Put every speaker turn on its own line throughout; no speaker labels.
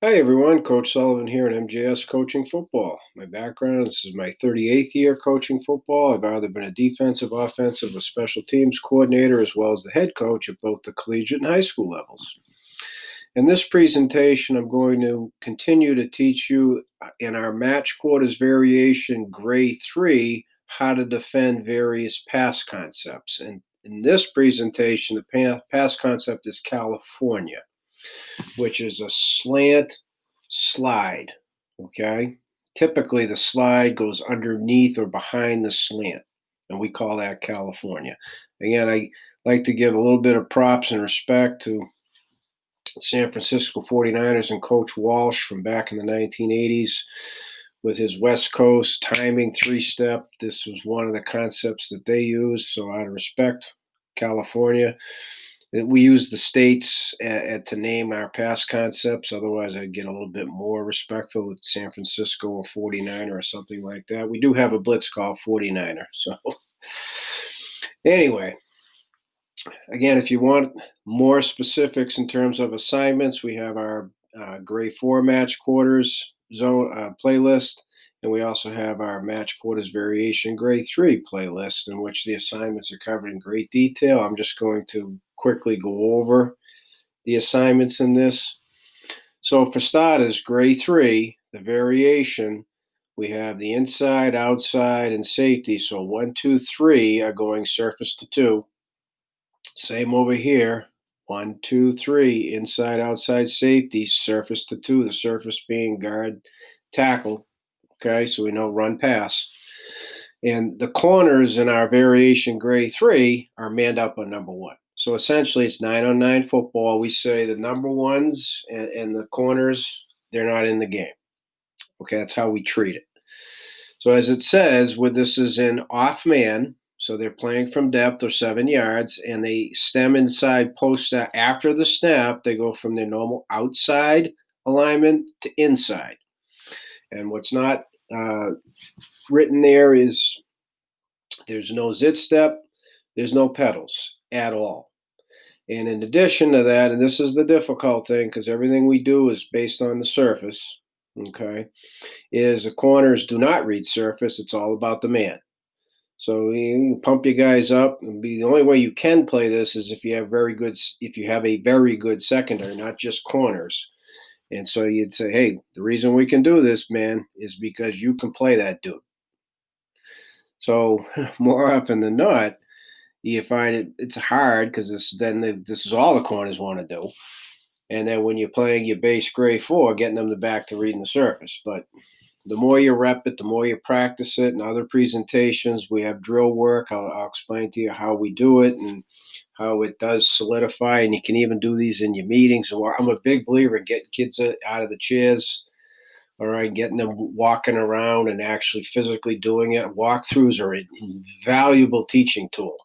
Hi everyone, Coach Sullivan here at MJS Coaching Football. My background, this is my 38th year coaching football. I've either been a defensive, offensive, or special teams coordinator, as well as the head coach at both the collegiate and high school levels. In this presentation, I'm going to continue to teach you in our match quarters variation grade 3 how to defend various pass concepts. And in this presentation, the pass concept is California, which is a slant slide. Okay. Typically, the slide goes underneath or behind the slant, and we call that California. Again, I like to give a little bit of props and respect to San Francisco 49ers and Coach Walsh from back in the 1980s with his West Coast timing three step. This was one of the concepts that they used. So, out of respect, California. We use the states to name our past concepts. Otherwise, I'd get a little bit more respectful with San Francisco or 49er or something like that. We do have a blitz call 49er. So, anyway, again, if you want more specifics in terms of assignments, we have our grade 4 match quarters zone playlist. And we also have our match quarters variation grade 3 playlist, in which the assignments are covered in great detail. I'm just going to quickly go over the assignments in this. So for starters, grade 3, the variation, we have the inside, outside, and safety. So 1, 2, 3 are going surface to 2. Same over here. 1, 2, 3, inside, outside, safety, surface to 2, the surface being guard, tackle. Okay, so we know run, pass. And the corners in our variation grade 3 are manned up on number 1. So essentially, it's 9-on-9 football. We say the number ones and the corners, they're not in the game. Okay, that's how we treat it. So as it says, with this is in off man, so they're playing from depth or 7 yards, and they stem inside post snap. After the snap, they go from their normal outside alignment to inside. And what's not written there is there's no zit step, there's no pedals at all. And in addition to that, and this is the difficult thing because everything we do is based on the surface, okay, is the corners do not read surface. It's all about the man. So you pump your guys up, and the only way you can play this is if you have a very good secondary, not just corners. And so you'd say, hey, the reason we can do this, man, is because you can play that dude. So more often than not, you find it's hard because this is all the corners want to do. And then when you're playing your base grade 4, getting them back to reading the surface. But the more you rep it, the more you practice it. In other presentations, we have drill work. I'll explain to you how we do it and how it does solidify. And you can even do these in your meetings. I'm a big believer in getting kids out of the chairs, all right, getting them walking around and actually physically doing it. Walkthroughs are an invaluable teaching tool.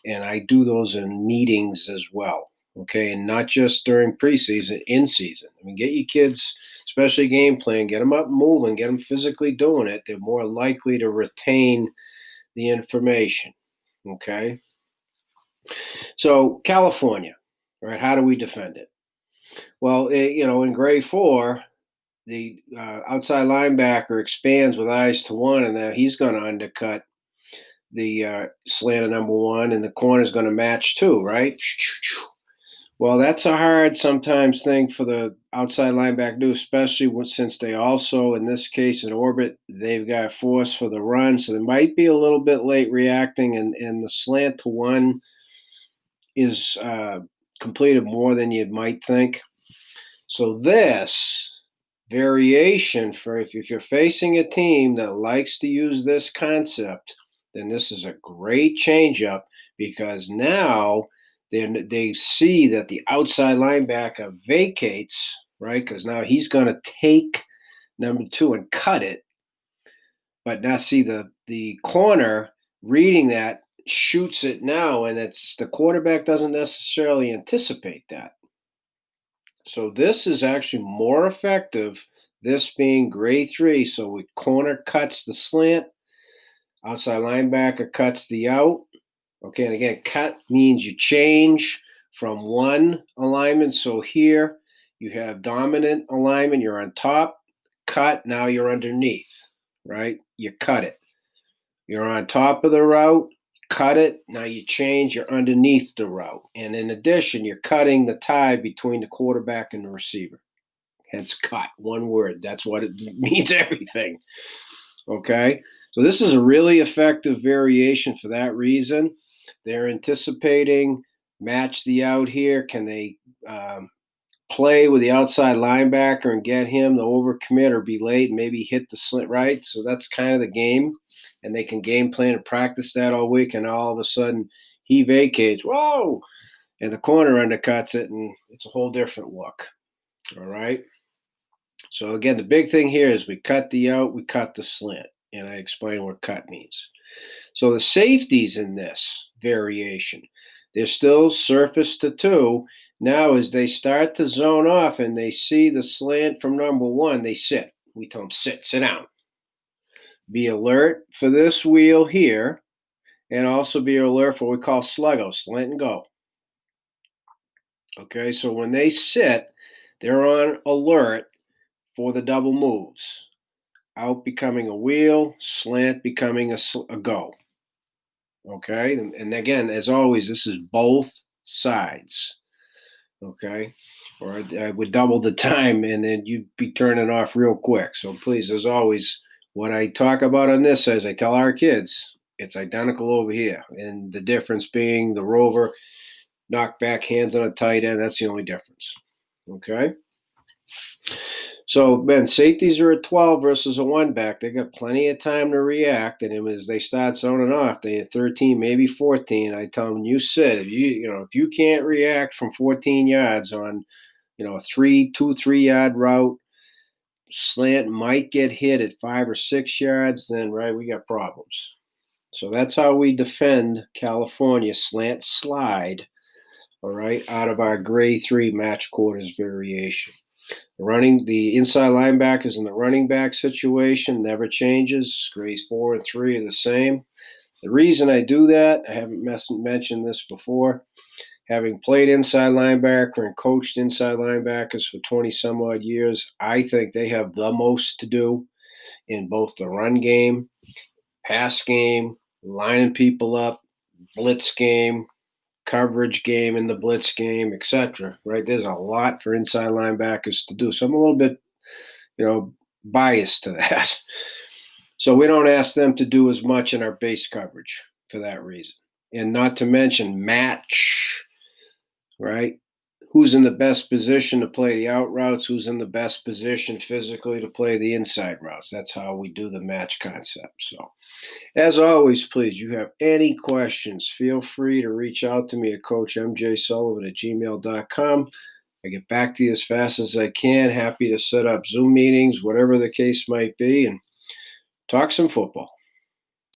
And I do those in meetings as well. Okay, and not just during preseason, in season. I mean, get your kids, especially game plan, get them up moving, get them physically doing it. They're more likely to retain the information. Okay, so California, right? How do we defend it? Well, in grade 4, the outside linebacker expands with eyes to one, and now he's going to undercut the slant of number 1, and the corner is going to match too, right? Well, that's a hard sometimes thing for the outside linebacker to do, especially since they also, in this case, in orbit, they've got force for the run, so they might be a little bit late reacting, and the slant to 1 is completed more than you might think. So this variation for if you're facing a team that likes to use this concept, then this is a great changeup because now they see that the outside linebacker vacates, right? Because now he's going to take number 2 and cut it. But now see the corner reading that shoots it now, and it's the quarterback doesn't necessarily anticipate that. So this is actually more effective, this being grade 3. So we corner cuts the slant, outside linebacker cuts the out. Okay, and again, cut means you change from one alignment. So here You have dominant alignment, you're on top, cut, now you're underneath, right? You cut it. You're on top of the route, cut it, now you change, you're underneath the route. And in addition, you're cutting the tie between the quarterback and the receiver. Hence cut, one word. That's what it means, everything. Okay. So this is a really effective variation for that reason. They're anticipating match the out here. Can they play with the outside linebacker and get him to overcommit or be late and maybe hit the slant right? So that's kind of the game. And they can game plan and practice that all week. And all of a sudden he vacates. Whoa. And the corner undercuts it, and it's a whole different look. All right. So again, the big thing here is we cut the out, we cut the slant, and I explain what cut means. So the safeties in this variation, they're still surface to two. Now, as they start to zone off and they see the slant from number one, they sit. We tell them sit down. Be alert for this wheel here, and also be alert for what we call sluggo, slant and go. Okay, so when they sit, they're on alert for the double moves. Out becoming a wheel, slant becoming a go. Okay, and again, as always, this is both sides. Okay, or I would double the time and then you'd be turning off real quick. So please, as always, what I talk about on this, as I tell our kids, it's identical over here. And the difference being the rover knock back hands on a tight end. That's the only difference. Okay. So, Ben, safeties are a 12 versus a one back. They got plenty of time to react. And as they start zoning off, they have 13, maybe 14. I tell them, you sit. If you can't react from 14 yards on, a 3 yard route, slant might get hit at 5 or 6 yards, then, right, we got problems. So that's how we defend California slant slide, all right, out of our grade 3 match quarters variation. The inside linebackers in the running back situation never changes. Grades 4 and 3 are the same. The reason I do that, I haven't mentioned this before, having played inside linebacker and coached inside linebackers for 20 some odd years, I think they have the most to do in both the run game, pass game, lining people up, blitz game, coverage game in the blitz game, etc. Right? There's a lot for inside linebackers to do. So I'm a little bit, biased to that. So we don't ask them to do as much in our base coverage for that reason. And not to mention match, right? Who's in the best position to play the out routes? Who's in the best position physically to play the inside routes? That's how we do the match concept. So as always, please, you have any questions, feel free to reach out to me at coachmjsullivan@gmail.com. I get back to you as fast as I can. Happy to set up Zoom meetings, whatever the case might be, and talk some football.